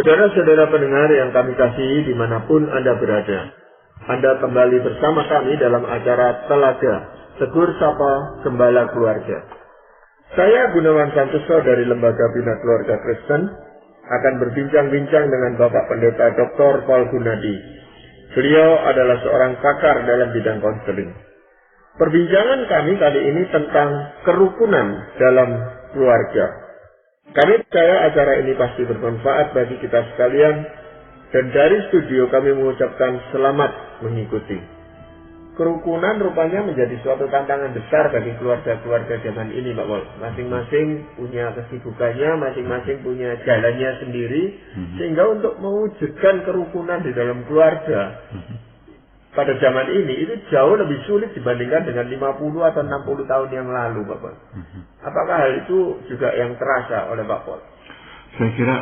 Saudara-saudara pendengar yang kami kasihi dimanapun Anda berada, Anda kembali bersama kami dalam acara Telaga, Tegur Sapa Gembala Keluarga. Saya Gunawan Santoso dari Lembaga Bina Keluarga Kristen akan berbincang-bincang dengan Bapak Pendeta Dr. Paul Gunadi. Beliau adalah seorang pakar dalam bidang konseling. Perbincangan kami kali ini tentang kerukunan dalam keluarga. Kami percaya acara ini pasti bermanfaat bagi kita sekalian, dan dari studio kami mengucapkan selamat mengikuti. Kerukunan rupanya menjadi suatu tantangan besar bagi keluarga-keluarga zaman ini, Pak Paul. Masing-masing punya kesibukannya, masing-masing punya jalannya sendiri, sehingga untuk mewujudkan kerukunan di dalam keluarga pada zaman ini itu jauh lebih sulit dibandingkan dengan 50 atau 60 tahun yang lalu, Pak Paul. Apakah hal itu juga yang terasa oleh Pak Paul? Saya kira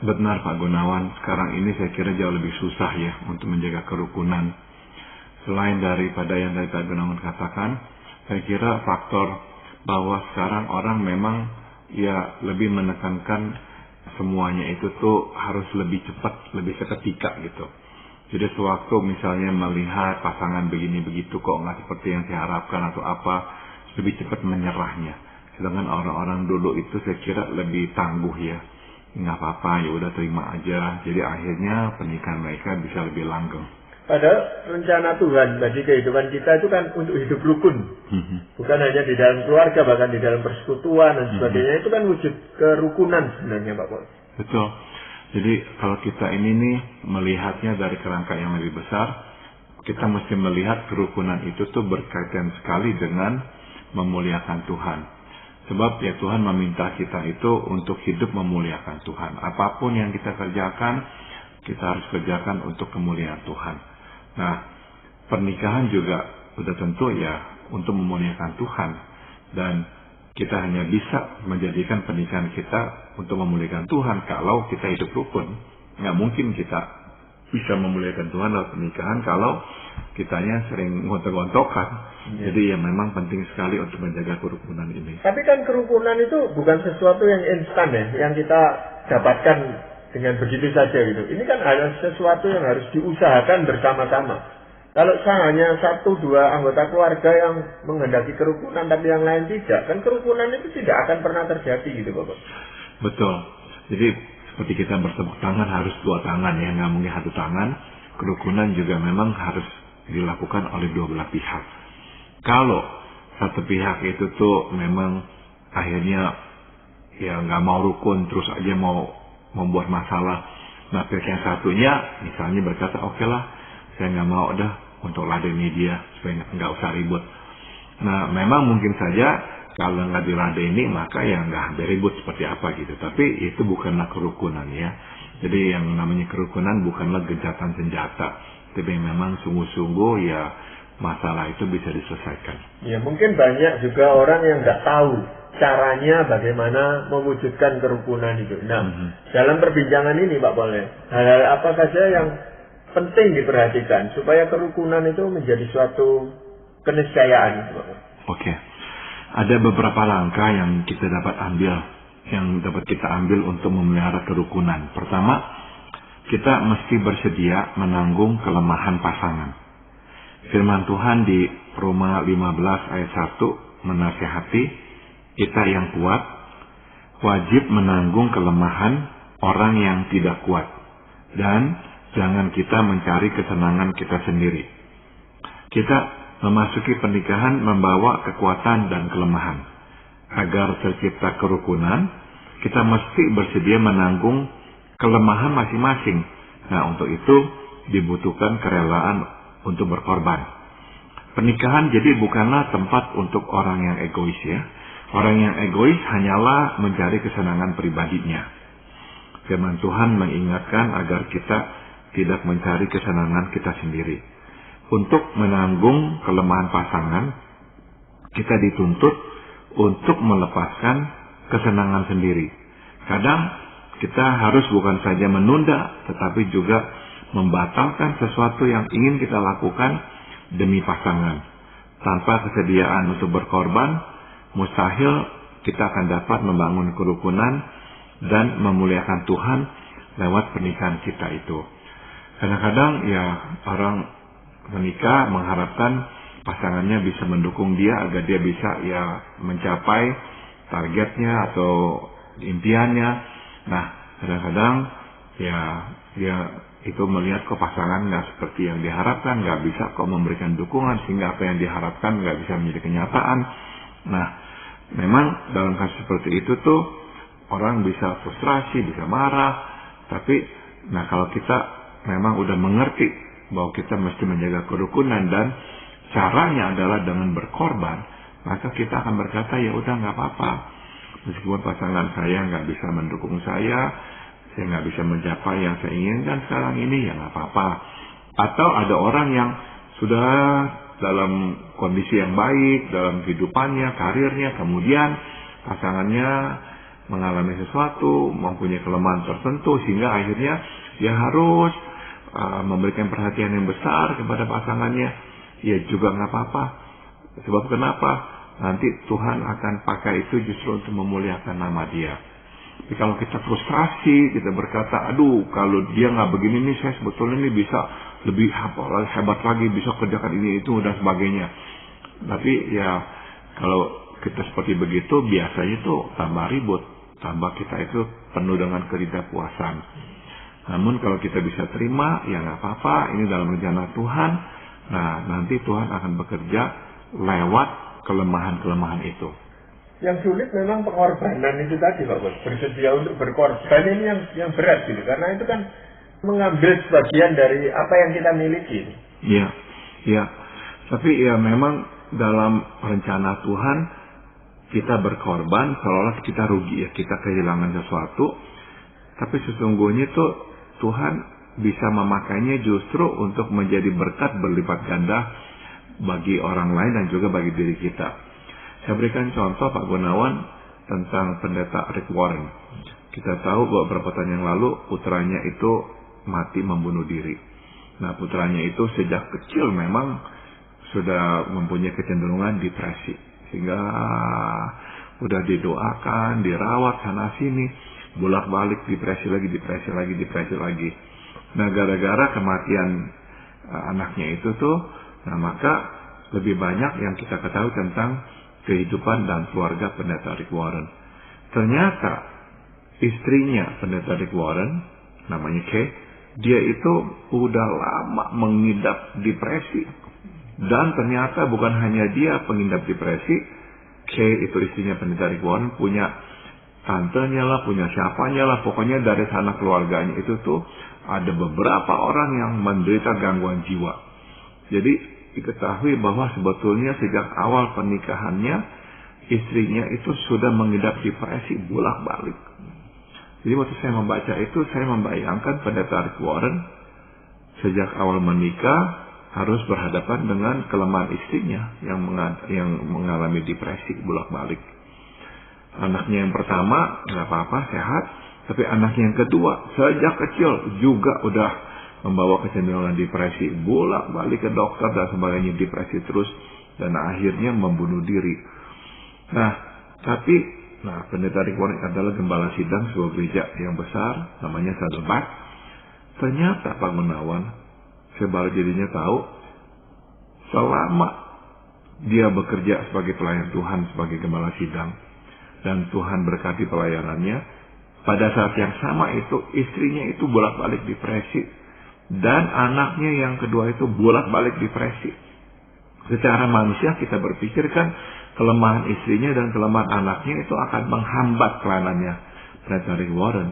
benar Pak Gunawan, sekarang ini saya kira jauh lebih susah ya untuk menjaga kerukunan. Selain daripada yang tadi Pak Gunawan katakan, saya kira faktor bahwa sekarang orang memang ya lebih menekankan semuanya itu tuh harus lebih cepat, lebih seketika gitu. Jadi sewaktu misalnya melihat pasangan begini begitu kok nggak seperti yang saya harapkan atau apa, lebih cepat menyerahnya. Sedangkan orang-orang dulu itu saya kira lebih tangguh ya, nggak apa-apa ya udah terima aja. Jadi akhirnya pernikahan mereka bisa lebih langgeng. Padahal rencana Tuhan bagi kehidupan kita itu kan untuk hidup rukun, bukan hanya di dalam keluarga, bahkan di dalam persekutuan dan sebagainya. Itu kan wujud kerukunan sebenarnya, Pak Paul. Betul. Jadi kalau kita ini nih melihatnya dari kerangka yang lebih besar, kita mesti melihat kerukunan itu tuh berkaitan sekali dengan memuliakan Tuhan. Sebab ya Tuhan meminta kita itu untuk hidup memuliakan Tuhan. Apapun yang kita kerjakan, kita harus kerjakan untuk kemuliaan Tuhan. Nah, pernikahan juga sudah tentu ya untuk memuliakan Tuhan. Dan kita hanya bisa menjadikan pernikahan kita untuk memuliakan Tuhan kalau kita hidup rukun. Nggak mungkin kita bisa memuliakan Tuhan dalam pernikahan kalau kitanya sering ngontok-ngontokan. Jadi ya memang penting sekali untuk menjaga kerukunan ini. Tapi kan kerukunan itu bukan sesuatu yang instan ya, yang kita dapatkan dengan begitu saja gitu. Ini kan ada sesuatu yang harus diusahakan bersama-sama. Kalau hanya 1-2 anggota keluarga yang menghendaki kerukunan tapi yang lain tidak, kan kerukunan itu tidak akan pernah terjadi gitu, Bapak. Betul. Jadi seperti kita bertepuk tangan harus 2 tangan ya, nggak mungkin 1 tangan. Kerukunan juga memang harus dilakukan oleh 2 belah pihak. Kalau satu pihak itu tuh memang akhirnya ya nggak mau rukun, terus aja mau membuat masalah. Nah pihak yang satunya misalnya berkata, oke lah, saya nggak mau dah untuk ladeni dia supaya nggak usah ribut. Nah memang mungkin saja kalau nggak diladeni maka ya nggak ribut seperti apa gitu. Tapi itu bukanlah kerukunan ya. Jadi yang namanya kerukunan bukanlah gencatan senjata. Tapi memang sungguh-sungguh ya masalah itu bisa diselesaikan. Ya mungkin banyak juga orang yang nggak tahu caranya bagaimana mewujudkan kerukunan itu. Nah dalam perbincangan ini Pak Paul, hal-hal apa saja yang penting diperhatikan supaya kerukunan itu menjadi suatu keniscayaan. Oke. Ada beberapa langkah yang kita dapat ambil untuk memelihara kerukunan. Pertama, kita mesti bersedia menanggung kelemahan pasangan. Firman Tuhan di Roma 15 ayat 1 menasihati kita yang kuat wajib menanggung kelemahan orang yang tidak kuat. Dan jangan kita mencari kesenangan kita sendiri. Kita memasuki pernikahan membawa kekuatan dan kelemahan. Agar tercipta kerukunan, kita mesti bersedia menanggung kelemahan masing-masing. Nah, untuk itu dibutuhkan kerelaan untuk berkorban. Pernikahan jadi bukanlah tempat untuk orang yang egois ya. Orang yang egois hanyalah mencari kesenangan pribadinya. Firman Tuhan mengingatkan agar kita tidak mencari kesenangan kita sendiri. Untuk menanggung kelemahan pasangan, kita dituntut untuk melepaskan kesenangan sendiri. Kadang kita harus bukan saja menunda, tetapi juga membatalkan sesuatu yang ingin kita lakukan demi pasangan. Tanpa kesediaan untuk berkorban, mustahil kita akan dapat membangun kerukunan dan memuliakan Tuhan lewat pernikahan kita itu. Kadang-kadang ya orang menikah mengharapkan pasangannya bisa mendukung dia agar dia bisa ya mencapai targetnya atau impiannya. Nah, kadang-kadang ya dia itu melihat kok pasangan nggak seperti yang diharapkan, nggak bisa kok memberikan dukungan sehingga apa yang diharapkan nggak bisa menjadi kenyataan. Nah, memang dalam kasus seperti itu tuh orang bisa frustrasi, bisa marah, tapi nah kalau kita memang udah mengerti bahwa kita mesti menjaga kerukunan dan caranya adalah dengan berkorban, maka kita akan berkata ya udah nggak apa-apa, meskipun pasangan saya nggak bisa mendukung saya nggak bisa mencapai yang saya inginkan sekarang ini, ya nggak apa-apa. Atau ada orang yang sudah dalam kondisi yang baik dalam kehidupannya, karirnya, kemudian pasangannya mengalami sesuatu, mempunyai kelemahan tertentu sehingga akhirnya dia harus memberikan perhatian yang besar kepada pasangannya. Ya juga nggak apa-apa. Sebab kenapa? Nanti Tuhan akan pakai itu justru untuk memuliakan nama Dia. Tapi kalau kita frustrasi, kita berkata, aduh kalau dia nggak begini nih, saya sebetulnya ini bisa lebih hebat lagi, bisa kerjakan ini itu dan sebagainya. Tapi ya kalau kita seperti begitu, biasanya tuh tambah ribut, tambah kita itu penuh dengan ketidakpuasan. Namun kalau kita bisa terima, ya nggak apa-apa, ini dalam rencana Tuhan. Nah nanti Tuhan akan bekerja lewat kelemahan-kelemahan itu. Yang sulit memang pengorbanan itu tadi Pak Bos. Bersedia untuk berkorban ini yang berat gitu. Karena itu kan mengambil sebagian dari apa yang kita miliki. Iya, iya. Tapi ya memang dalam rencana Tuhan kita berkorban seolah kita rugi ya, kita kehilangan sesuatu. Tapi sesungguhnya tuh Tuhan bisa memakainya justru untuk menjadi berkat berlipat ganda bagi orang lain dan juga bagi diri kita. Saya berikan contoh Pak Gunawan tentang pendeta Rick Warren. Kita tahu bahwa beberapa tahun yang lalu putranya itu mati membunuh diri. Nah putranya itu sejak kecil memang sudah mempunyai kecenderungan depresi. Sehingga udah didoakan, dirawat sana sini, bolak-balik depresi lagi. Nah gara-gara kematian anaknya itu tuh, nah maka lebih banyak yang kita ketahui tentang kehidupan dan keluarga pendeta Rick Warren. Ternyata istrinya pendeta Rick Warren, namanya Kay, dia itu udah lama mengidap depresi. Dan ternyata bukan hanya dia pengidap depresi, Kay itu istrinya pendeta Rick Warren punya tantenya lah, punya siapanya lah, pokoknya dari sana keluarganya itu tuh ada beberapa orang yang menderita gangguan jiwa. Jadi diketahui bahwa sebetulnya sejak awal pernikahannya istrinya itu sudah mengidap depresi bolak-balik. Jadi waktu saya membaca itu saya membayangkan pendeta Rick Warren sejak awal menikah harus berhadapan dengan kelemahan istrinya yang mengalami depresi bolak-balik. Anaknya yang pertama nggak apa-apa sehat, tapi anaknya yang kedua sejak kecil juga udah membawa kecenderungan depresi, bolak-balik ke dokter dan sebagainya, depresi terus dan akhirnya membunuh diri. Nah, tapi pendeta Rick Warren adalah gembala sidang sebuah gereja yang besar namanya Saddleback. Ternyata Pak Gunawan, saya baru jadinya tahu selama dia bekerja sebagai pelayan Tuhan sebagai gembala sidang dan Tuhan berkati pelayanannya, pada saat yang sama itu istrinya itu bolak-balik depresi. Dan anaknya yang kedua itu bolak-balik depresi. Secara manusia kita berpikirkan kelemahan istrinya dan kelemahan anaknya itu akan menghambat peranannya pendeta Rick Warren.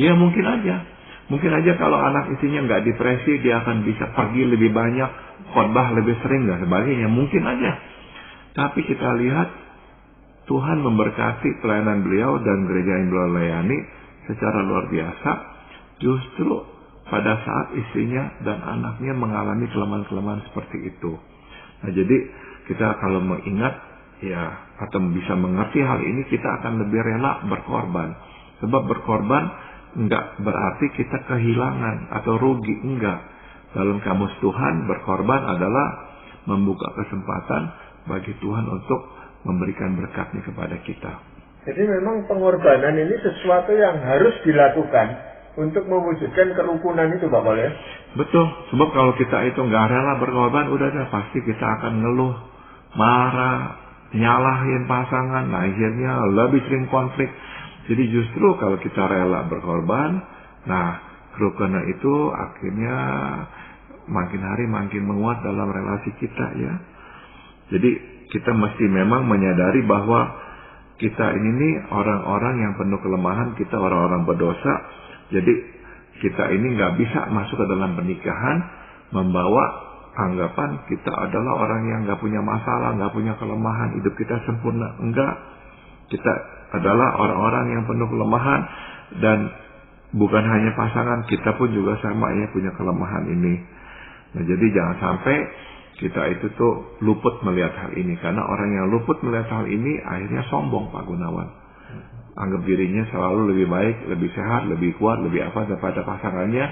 Ya mungkin aja kalau anak istrinya nggak depresi, dia akan bisa pergi lebih banyak, khotbah lebih sering dan sebagainya. Mungkin aja. Tapi kita lihat Tuhan memberkati pelayanan beliau dan gereja yang beliau layani secara luar biasa. Justru pada saat istrinya dan anaknya mengalami kelemahan-kelemahan seperti itu. Nah jadi kita kalau mengingat ya atau bisa mengerti hal ini, kita akan lebih rela berkorban. Sebab berkorban enggak berarti kita kehilangan atau rugi, enggak. Dalam kamus Tuhan berkorban adalah membuka kesempatan bagi Tuhan untuk memberikan berkatnya kepada kita. Jadi memang pengorbanan ini sesuatu yang harus dilakukan untuk mewujudkan kerukunan itu Pak Paul ya. Betul, sebab kalau kita itu nggak rela berkorban, udah pasti kita akan ngeluh, marah, nyalahin pasangan, nah akhirnya lebih sering konflik. Jadi justru kalau kita rela berkorban, nah kerukunan itu akhirnya makin hari makin menguat dalam relasi kita ya. Jadi kita mesti memang menyadari bahwa kita ini nih orang-orang yang penuh kelemahan, kita orang-orang berdosa. Jadi kita ini nggak bisa masuk ke dalam pernikahan membawa anggapan kita adalah orang yang nggak punya masalah, nggak punya kelemahan, hidup kita sempurna. Enggak, kita adalah orang-orang yang penuh kelemahan, dan bukan hanya pasangan, kita pun juga sama ya punya kelemahan ini. Nah jadi jangan sampai kita itu tuh luput melihat hal ini, karena orang yang luput melihat hal ini akhirnya sombong Pak Gunawan. Anggap dirinya selalu lebih baik, lebih sehat, lebih kuat, lebih apa daripada pasangannya,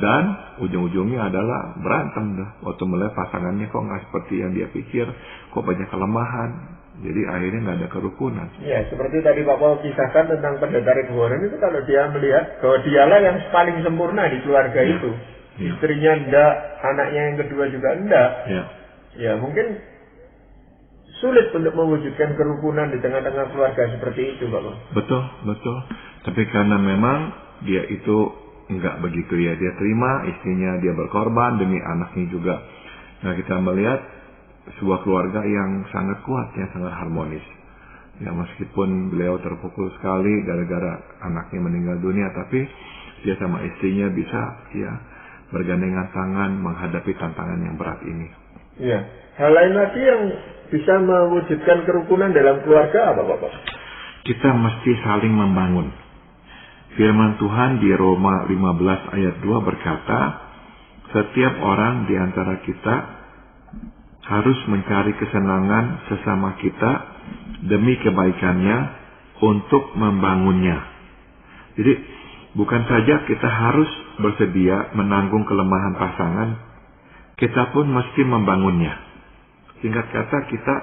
dan ujung-ujungnya adalah berantem dah. Waktu melihat pasangannya kok nggak seperti yang dia pikir, kok banyak kelemahan, jadi akhirnya nggak ada kerukunan. Ya seperti tadi Pak Paul kisahkan tentang pendeta Rebuhoren itu, kalau dia melihat bahwa dialah yang paling sempurna di keluarga itu, istrinya enggak, anaknya yang kedua juga enggak, ya mungkin sulit untuk mewujudkan kerukunan di tengah-tengah keluarga seperti itu, Pak. Betul. Tapi karena memang dia itu enggak begitu ya, dia terima istrinya, dia berkorban demi anaknya juga. Nah kita melihat sebuah keluarga yang sangat kuat, yang sangat harmonis. Ya meskipun beliau terpukul sekali gara-gara anaknya meninggal dunia, tapi dia sama istrinya bisa ya bergandengan tangan menghadapi tantangan yang berat ini. Iya. Hal lain lagi yang bisa mewujudkan kerukunan dalam keluarga apa Bapak? Kita mesti saling membangun. Firman Tuhan di Roma 15 ayat 2 berkata, setiap orang di antara kita harus mencari kesenangan sesama kita demi kebaikannya untuk membangunnya. Jadi bukan saja kita harus bersedia menanggung kelemahan pasangan, kita pun mesti membangunnya. Singkat kata, kita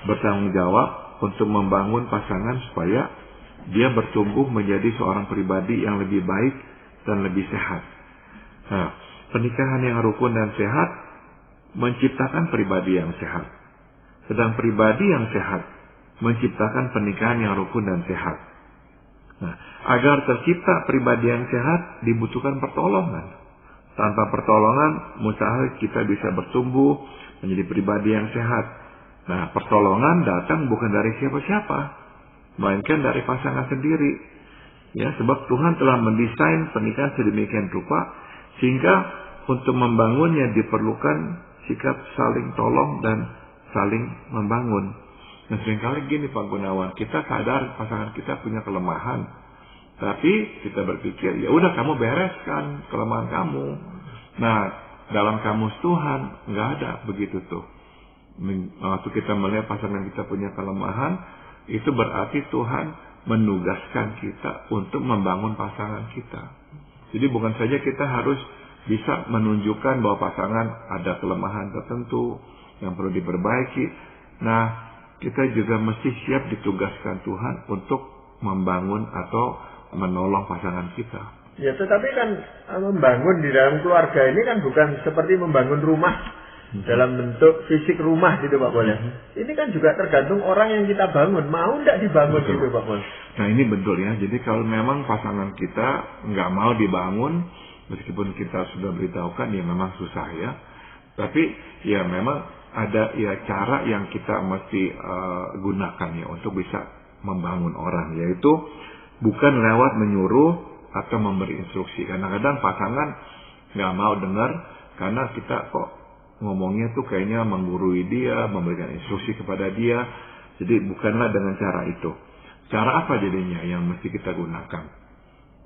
bertanggung jawab untuk membangun pasangan supaya dia bertumbuh menjadi seorang pribadi yang lebih baik dan lebih sehat. Nah, pernikahan yang rukun dan sehat menciptakan pribadi yang sehat. Sedang pribadi yang sehat menciptakan pernikahan yang rukun dan sehat. Nah, agar tercipta pribadi yang sehat dibutuhkan pertolongan. Tanpa pertolongan, mustahil kita bisa bertumbuh menjadi pribadi yang sehat. Nah, pertolongan datang bukan dari siapa-siapa, melainkan dari pasangan sendiri. Ya, sebab Tuhan telah mendesain pernikahan sedemikian rupa sehingga untuk membangunnya diperlukan sikap saling tolong dan saling membangun. Nah, seringkali gini Pak Gunawan, kita sadar pasangan kita punya kelemahan, tapi kita berpikir, ya udah kamu bereskan kelemahan kamu. Nah, dalam kamus Tuhan nggak ada begitu tuh. Waktu kita melihat pasangan kita punya kelemahan, itu berarti Tuhan menugaskan kita untuk membangun pasangan kita. Jadi bukan saja kita harus bisa menunjukkan bahwa pasangan ada kelemahan tertentu yang perlu diperbaiki. Nah, kita juga mesti siap ditugaskan Tuhan untuk membangun atau menolong pasangan kita. Ya, tetapi kan membangun di dalam keluarga ini kan bukan seperti membangun rumah dalam bentuk fisik rumah gitu Pak Bol. Ini kan juga tergantung orang yang kita bangun, mau tidak dibangun gitu Pak Bol. Nah ini betul ya, jadi kalau memang pasangan kita nggak mau dibangun, meskipun kita sudah beritahukan ya memang susah ya. Tapi ya memang ada ya cara yang kita mesti gunakan ya untuk bisa membangun orang, yaitu bukan lewat menyuruh atau memberi instruksi. Kadang-kadang pasangan nggak mau dengar karena kita kok ngomongnya tuh kayaknya menggurui dia, memberikan instruksi kepada dia. Jadi bukanlah dengan cara itu. Cara apa jadinya yang mesti kita gunakan?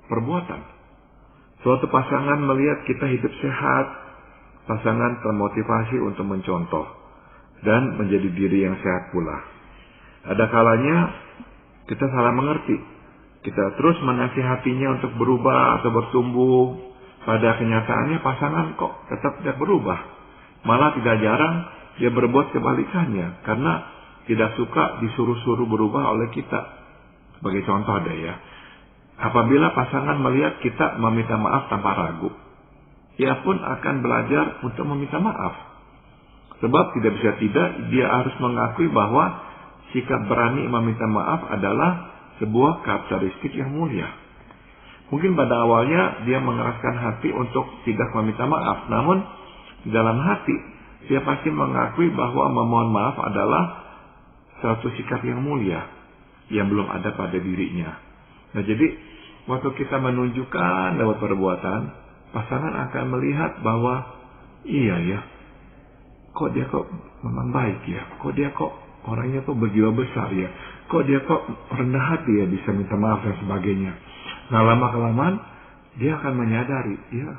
Perbuatan. Suatu pasangan melihat kita hidup sehat, pasangan termotivasi untuk mencontoh dan menjadi diri yang sehat pula. Ada kalanya kita salah mengerti. Kita terus menasihatinya untuk berubah atau bertumbuh. Pada kenyataannya pasangan kok tetap tidak berubah. Malah tidak jarang dia berbuat kebalikannya. Karena tidak suka disuruh-suruh berubah oleh kita. Sebagai contoh ada ya. apabila pasangan melihat kita meminta maaf tanpa ragu, ia pun akan belajar untuk meminta maaf. Sebab tidak bisa tidak, dia harus mengakui bahwa sikap berani meminta maaf adalah sebuah karakteristik yang mulia. Mungkin pada awalnya dia mengeraskan hati untuk tidak meminta maaf, namun di dalam hati dia pasti mengakui bahwa memohon maaf adalah suatu sikap yang mulia yang belum ada pada dirinya. Nah, jadi waktu kita menunjukkan lewat perbuatan, pasangan akan melihat bahwa iya ya, kok dia kok memang baik ya, kok dia kok orangnya kok berjiwa besar ya, kok dia kok rendah hati ya, bisa minta maaf dan sebagainya. Nah, lama-kelamaan dia akan menyadari, ya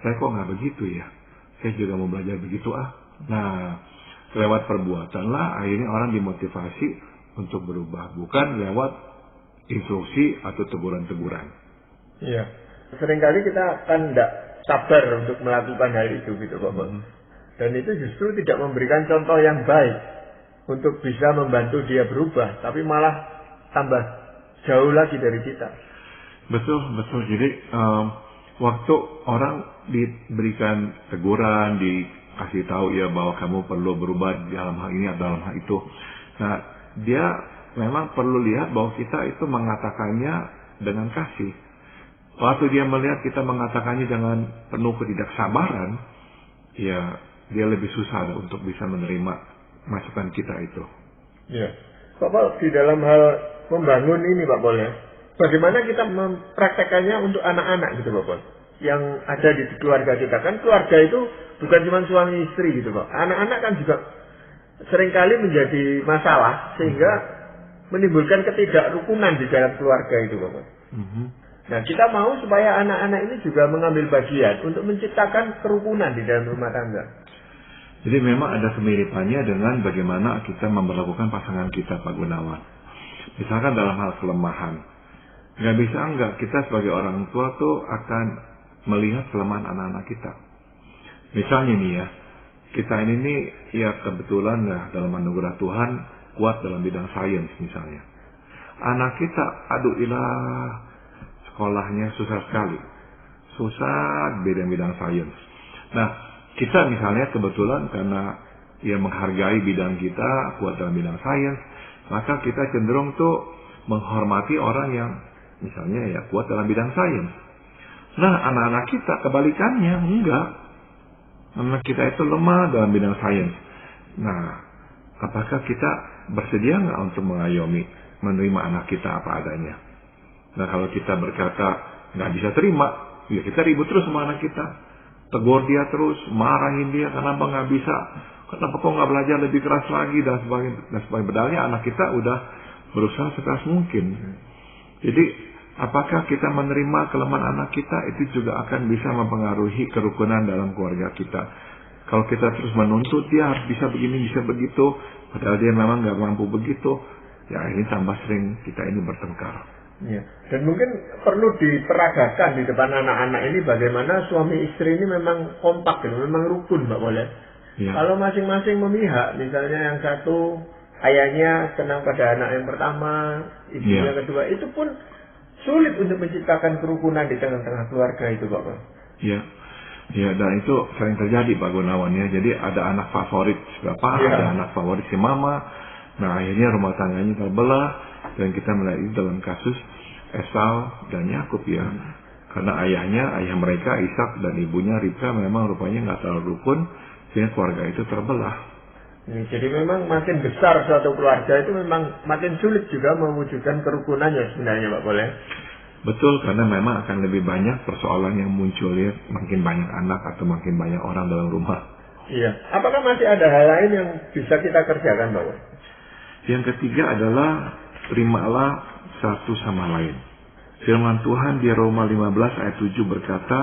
saya kok nggak begitu ya, saya juga mau belajar begitu ah. Nah, lewat perbuatan lah akhirnya orang dimotivasi untuk berubah, bukan lewat instruksi atau teguran-teguran. Iya, seringkali kita kan tidak sabar untuk melakukan hal itu gitu Bapak. Dan itu justru tidak memberikan contoh yang baik untuk bisa membantu dia berubah, tapi malah tambah jauh lagi dari kita. Betul. Jadi waktu orang diberikan teguran, dikasih tahu ya bahwa kamu perlu berubah dalam hal ini atau dalam hal itu. Nah, dia memang perlu lihat bahwa kita itu mengatakannya dengan kasih. Waktu dia melihat kita mengatakannya dengan penuh ketidaksabaran, ya dia lebih susah untuk bisa menerima masukan kita itu. Ya, Bapak, di dalam hal membangun ini Pak Pol ya, bagaimana kita mempraktekannya untuk anak-anak gitu Bapak, yang ada di keluarga kita. Kan keluarga itu bukan cuma suami istri gitu Pak. Anak-anak kan juga seringkali menjadi masalah sehingga menimbulkan ketidakrukunan di dalam keluarga itu Bapak. Nah, kita mau supaya anak-anak ini juga mengambil bagian untuk menciptakan kerukunan di dalam rumah tangga. Jadi memang ada kemiripannya dengan bagaimana kita memperlakukan pasangan kita, Pak Gunawan. Misalkan dalam hal kelemahan, nggak bisa enggak kita sebagai orang tua tuh akan melihat kelemahan anak-anak kita. Misalnya nih ya, kita ini nih ya kebetulan ya dalam anugerah Tuhan kuat dalam bidang sains misalnya. Anak kita, aduh ilah, sekolahnya susah sekali. Susah bidang sains. Nah, kita misalnya kebetulan karena ya menghargai bidang kita, kuat dalam bidang sains, maka kita cenderung tuh menghormati orang yang misalnya ya kuat dalam bidang sains. Nah, anak-anak kita kebalikannya, enggak. Anak kita itu lemah dalam bidang sains. Nah, apakah kita bersedia nggak untuk mengayomi, menerima anak kita apa adanya? Nah, kalau kita berkata nggak bisa terima, ya kita ribut terus sama anak kita. Tegur dia terus, marahin dia, kenapa nggak bisa, kenapa kok nggak belajar lebih keras lagi, dan sebagainya. Padahal anak kita udah berusaha sekeras mungkin. Jadi, apakah kita menerima kelemahan anak kita, itu juga akan bisa mempengaruhi kerukunan dalam keluarga kita. Kalau kita terus menuntut dia harus bisa begini, bisa begitu, padahal dia memang nggak mampu begitu, ya ini tambah sering kita ini bertengkar. Ya. Dan mungkin perlu diperagakan di depan anak-anak ini bagaimana suami istri ini memang kompak, gitu, memang rukun Mbak boleh. Ya. Kalau masing-masing memihak, misalnya yang satu ayahnya senang pada anak yang pertama, ibunya kedua, itu pun sulit untuk menciptakan kerukunan di tengah-tengah keluarga itu Pak. Ya, dan itu sering terjadi Pak Gunawan ya. Jadi ada anak favorit si bapak, ada anak favorit si mama. Nah, akhirnya rumah tangganya terbelah. Dan kita melihat itu dalam kasus Esau dan Yakub ya. Karena ayah mereka Ishak dan ibunya Ribka memang rupanya nggak terlalu rukun, sehingga keluarga itu terbelah. Jadi memang makin besar suatu keluarga itu memang makin sulit juga mewujudkan kerukunannya sebenarnya Pak boleh. Betul, karena memang akan lebih banyak persoalan yang muncul ya, makin banyak anak atau makin banyak orang dalam rumah. Iya. Apakah masih ada hal lain yang bisa kita kerjakan Pak? Yang ketiga adalah terimalah satu sama lain. Firman Tuhan di Roma 15 ayat 7 berkata,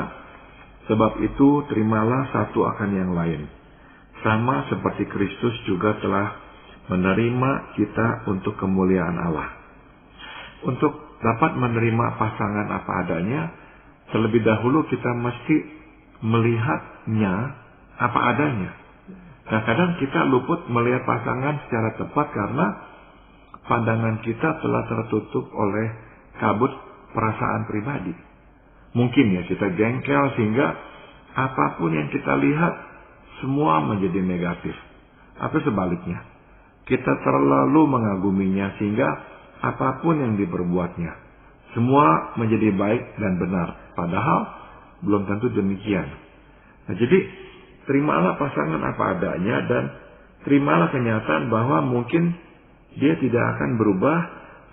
sebab itu terimalah satu akan yang lain. Sama seperti Kristus juga telah menerima kita untuk kemuliaan Allah. Untuk dapat menerima pasangan apa adanya, terlebih dahulu kita mesti melihatnya apa adanya. Nah, kadang kita luput melihat pasangan secara tepat karena pandangan kita telah tertutup oleh kabut perasaan pribadi. Mungkin ya kita jengkel sehingga apapun yang kita lihat semua menjadi negatif. Atau sebaliknya, kita terlalu mengaguminya sehingga apapun yang diperbuatnya semua menjadi baik dan benar. Padahal belum tentu demikian. Nah, jadi terimalah pasangan apa adanya dan terimalah kenyataan bahwa mungkin dia tidak akan berubah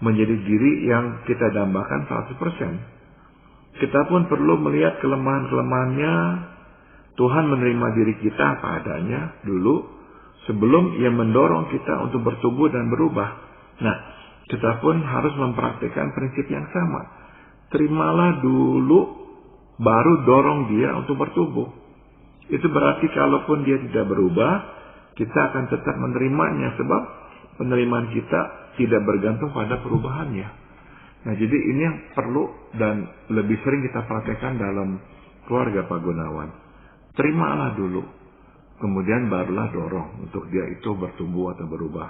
menjadi diri yang kita dambakan 100%. Kita pun perlu melihat kelemahan-kelemahannya. Tuhan menerima diri kita apa adanya dulu sebelum Ia mendorong kita untuk bertumbuh dan berubah. Nah, kita pun harus mempraktikkan prinsip yang sama. Terimalah dulu, baru dorong dia untuk bertumbuh. Itu berarti kalaupun dia tidak berubah, kita akan tetap menerimanya sebab penerimaan kita tidak bergantung pada perubahannya. Nah, jadi ini yang perlu dan lebih sering kita praktekkan dalam keluarga Pak Gunawan. Terimalah dulu, kemudian barulah dorong untuk dia itu bertumbuh atau berubah.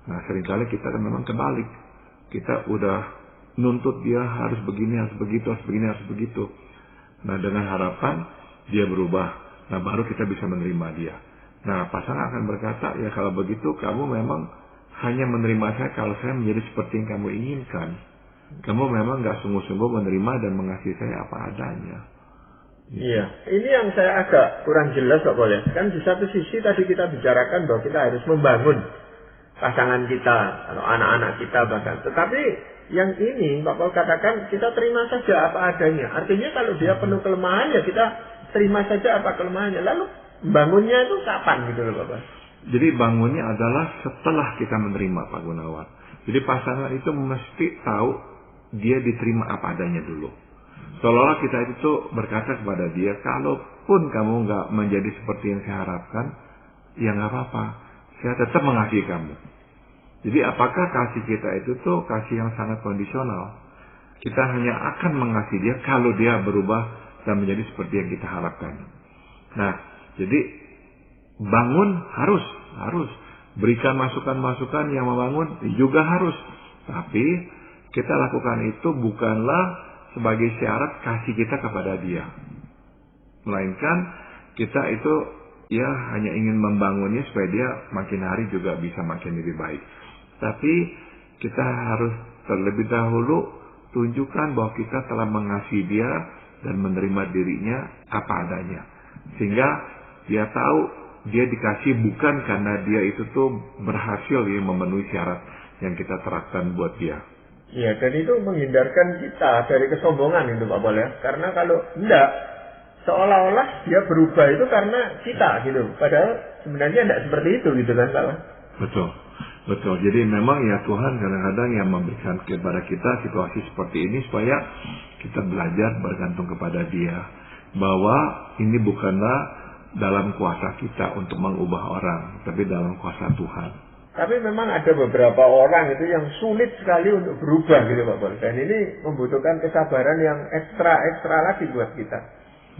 Nah, seringkali kita kan memang kebalik. Kita udah nuntut dia harus begini, harus begitu, harus begini, harus begitu. Nah, dengan harapan dia berubah. Nah, baru kita bisa menerima dia. Nah, pasangan akan berkata, ya kalau begitu kamu memang hanya menerima saya kalau saya menjadi seperti yang kamu inginkan. Kamu memang gak sungguh-sungguh menerima dan mengasihi saya apa adanya. Iya, ini yang saya agak kurang jelas Pak Paul ya. Kan di satu sisi tadi kita bicarakan bahwa kita harus membangun pasangan kita, atau anak-anak kita bahkan. Tetapi yang ini Pak Paul katakan kita terima saja apa adanya. Artinya kalau dia penuh kelemahan ya kita terima saja apa kelemahannya. Lalu bangunnya itu kapan gitu loh Bapak? Jadi bangunnya adalah setelah kita menerima Pak Gunawan. Jadi pasangan itu mesti tahu dia diterima apa adanya dulu. Seolah-olah kita itu berkata kepada dia, kalaupun kamu nggak menjadi seperti yang saya harapkan, ya nggak apa-apa. Saya tetap mengasihi kamu. Jadi apakah kasih kita itu tuh kasih yang sangat kondisional? Kita hanya akan mengasihi dia kalau dia berubah dan menjadi seperti yang kita harapkan. Nah, jadi bangun harus berikan masukan-masukan yang membangun juga harus. Tapi kita lakukan itu bukanlah sebagai syarat kasih kita kepada dia, melainkan kita itu ya hanya ingin membangunnya supaya dia makin hari juga bisa makin lebih baik. Tapi kita harus terlebih dahulu tunjukkan bahwa kita telah mengasihi dia dan menerima dirinya apa adanya, sehingga dia tahu dia dikasih bukan karena dia itu tuh berhasil ya memenuhi syarat yang kita terapkan buat dia. Iya, dan itu menghindarkan kita dari kesombongan itu Pak Paul ya. Karena kalau enggak, seolah-olah dia berubah itu karena kita gitu. Padahal sebenarnya enggak seperti itu gitu kan Pak. Betul. Jadi memang ya Tuhan kadang-kadang yang memberikan kepada kita situasi seperti ini supaya kita belajar bergantung kepada Dia. Bahwa ini bukanlah dalam kuasa kita untuk mengubah orang, tapi dalam kuasa Tuhan. Tapi memang ada beberapa orang itu yang sulit sekali untuk berubah gitu Pak Paul. Dan ini membutuhkan kesabaran yang ekstra lagi buat kita.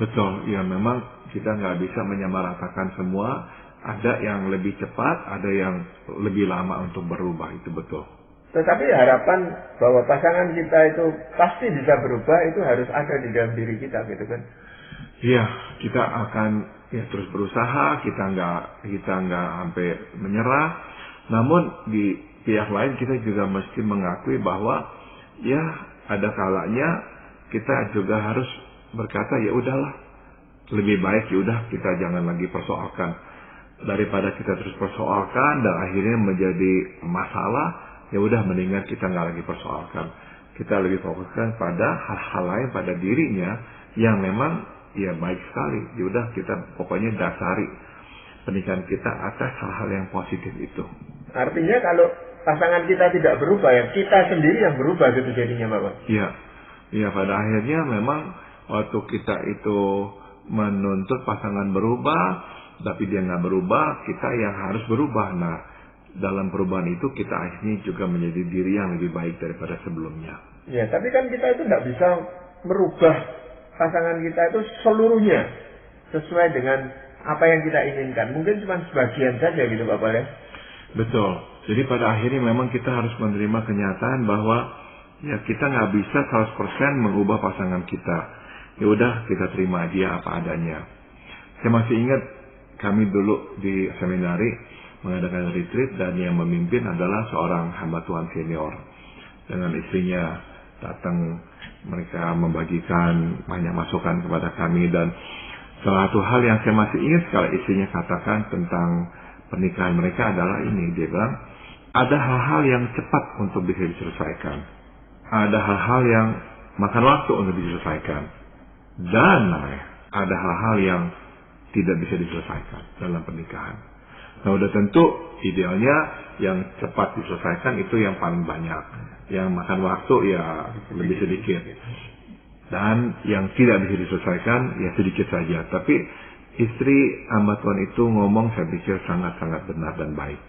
Betul, ya memang kita nggak bisa menyamaratakan semua. Ada yang lebih cepat, ada yang lebih lama untuk berubah, itu betul. Tetapi harapan bahwa pasangan kita itu pasti bisa berubah itu harus ada di dalam diri kita gitu kan. Iya, kita akan ya terus berusaha, kita nggak sampai menyerah. Namun di pihak lain kita juga mesti mengakui bahwa ya ada kalanya kita juga harus berkata ya udahlah, lebih baik ya udah kita jangan lagi persoalkan daripada kita terus persoalkan dan akhirnya menjadi masalah. Ya udah mendingan kita nggak lagi persoalkan, kita lebih fokuskan pada hal-hal lain pada dirinya yang memang ya baik sekali. Ya udah kita pokoknya dasari pernikahan kita atas hal-hal yang positif itu. Artinya kalau pasangan kita tidak berubah ya kita sendiri yang berubah gitu jadinya Bapak. Iya pada akhirnya memang waktu kita itu menuntut pasangan berubah tapi dia nggak berubah, kita yang harus berubah. Nah dalam perubahan itu kita akhirnya juga menjadi diri yang lebih baik daripada sebelumnya. Ya tapi kan kita itu nggak bisa merubah pasangan kita itu seluruhnya sesuai dengan apa yang kita inginkan. Mungkin cuma sebagian saja gitu Bapak ya. Betul. Jadi pada akhirnya memang kita harus menerima kenyataan bahwa Ya kita nggak bisa 100% mengubah pasangan kita. Ya udah kita terima dia apa adanya. Saya masih ingat kami dulu di seminari mengadakan retreat dan yang memimpin adalah seorang hamba Tuhan senior. Dengan istrinya datang, mereka membagikan banyak masukan kepada kami, dan salah satu hal yang saya masih ingat sekali istrinya katakan tentang pernikahan mereka adalah ini. Dia bilang, ada hal-hal yang cepat untuk bisa diselesaikan. Ada hal-hal yang makan waktu untuk diselesaikan. Dan ada hal-hal yang tidak bisa diselesaikan dalam pernikahan. Nah, udah tentu idealnya yang cepat diselesaikan itu yang paling banyak. Yang makan waktu ya lebih sedikit. Dan yang tidak bisa diselesaikan ya sedikit saja. Tapi istri hamba Tuhan itu ngomong, saya pikir sangat-sangat benar dan baik.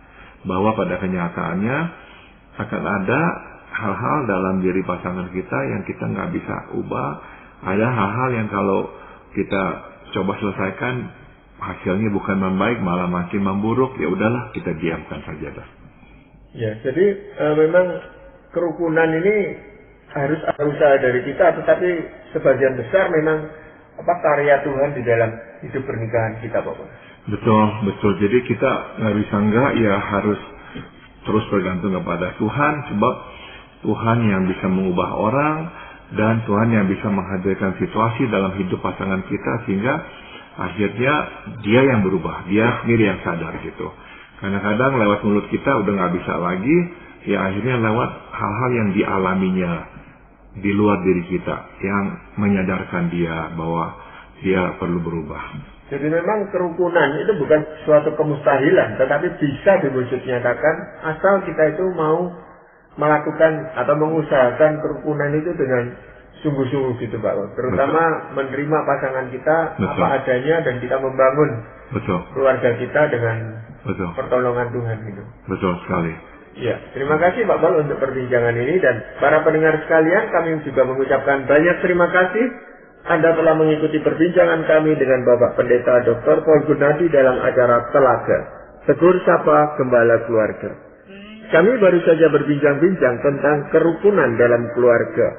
Bahwa pada kenyataannya akan ada hal-hal dalam diri pasangan kita yang kita nggak bisa ubah. Ada hal-hal yang kalau kita coba selesaikan hasilnya bukan membaik, malah makin memburuk. Ya udahlah, kita diamkan saja dah. Ya, jadi memang kerukunan ini harus ada usaha dari kita, tetapi sebagian besar memang karya Tuhan di dalam hidup pernikahan kita, Bapak. Betul. Jadi kita nggak bisa ya harus terus bergantung kepada Tuhan, sebab Tuhan yang bisa mengubah orang dan Tuhan yang bisa menghadirkan situasi dalam hidup pasangan kita sehingga akhirnya dia yang berubah, dia sendiri yang sadar gitu. Kadang-kadang lewat mulut kita udah nggak bisa lagi, ya akhirnya lewat hal-hal yang dialaminya di luar diri kita yang menyadarkan dia bahwa dia perlu berubah. Jadi memang kerukunan itu bukan suatu kemustahilan, tetapi bisa diwujud nyatakan asal kita itu mau melakukan atau mengusahakan kerukunan itu dengan sungguh-sungguh gitu, Pak. Terutama menerima pasangan kita apa adanya dan kita membangun keluarga kita dengan pertolongan Tuhan gitu. Betul sekali. Ya, terima kasih Pak Bal untuk perbincangan ini, dan para pendengar sekalian, kami juga mengucapkan banyak terima kasih Anda telah mengikuti perbincangan kami dengan Bapak Pendeta Dr. Paul Gunadi dalam acara Telaga, Tegur Sapa Gembala Keluarga. Kami baru saja berbincang-bincang tentang kerukunan dalam keluarga.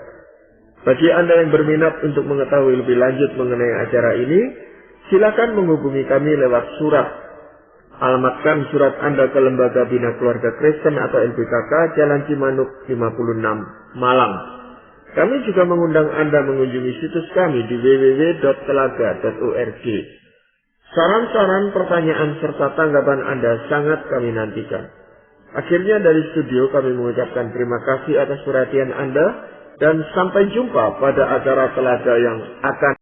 Bagi Anda yang berminat untuk mengetahui lebih lanjut mengenai acara ini, silakan menghubungi kami lewat surat. Alamatkan surat Anda ke Lembaga Bina Keluarga Kristen atau LBKK, Jalan Cimanuk 56, Malang. Kami juga mengundang Anda mengunjungi situs kami di www.telaga.org. Saran-saran, pertanyaan, serta tanggapan Anda sangat kami nantikan. Akhirnya dari studio kami mengucapkan terima kasih atas perhatian Anda, dan sampai jumpa pada acara Telaga yang akan